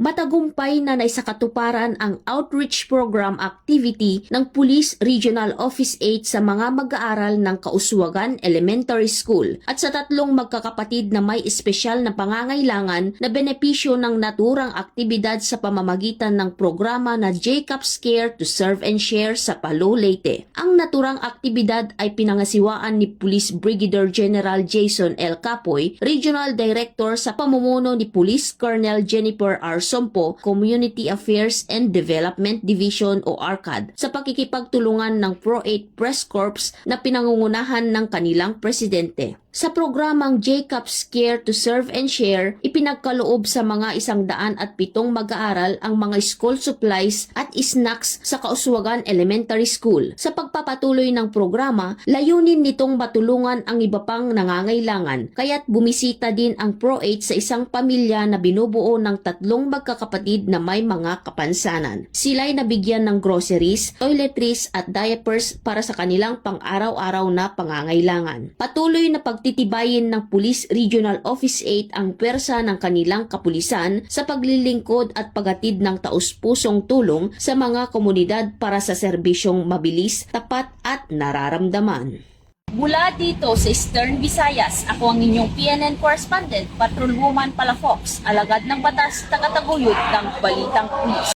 Matagumpay na naisakatuparan ang outreach program activity ng Police Regional Office 8 sa mga mag-aaral ng Kauswagan Elementary School at sa tatlong magkakapatid na may espesyal na pangangailangan na benepisyo ng naturang aktibidad sa pamamagitan ng programa na Jacob's Care to Serve and Share sa Palo, Leyte. Ang naturang aktibidad ay pinangasiwaan ni Police Brigadier General Jason L. Capoy, Regional Director sa pamumuno ni Police Colonel Jennifer R. Sompo, Community Affairs and Development Division o ARCAD, sa pakikipagtulungan ng Pro-8 Press Corps na pinangungunahan ng kanilang presidente. Sa programang Jacob's Care to Serve and Share, ipinagkaloob sa mga 107 mag-aaral ang mga school supplies at snacks sa Kauswagan Elementary School. Sa pagpapatuloy ng programa, layunin nitong matulungan ang iba pang nangangailangan, kaya't bumisita din ang Pro-8 sa isang pamilya na binubuo ng 3 magkakapatid na may mga kapansanan. Sila'y nabigyan ng groceries, toiletries at diapers para sa kanilang pang-araw-araw na pangangailangan. Patuloy na pagtitibayin ng Police Regional Office 8 ang pwersa ng kanilang kapulisan sa paglilingkod at paghatid ng taus-pusong tulong sa mga komunidad para sa serbisyong mabilis, tapat at nararamdaman. Mula dito sa Eastern Visayas, ako ang inyong PNN correspondent, Patrolwoman Palafox, alagad ng batas, tagataguyod ng Balitang Pulis.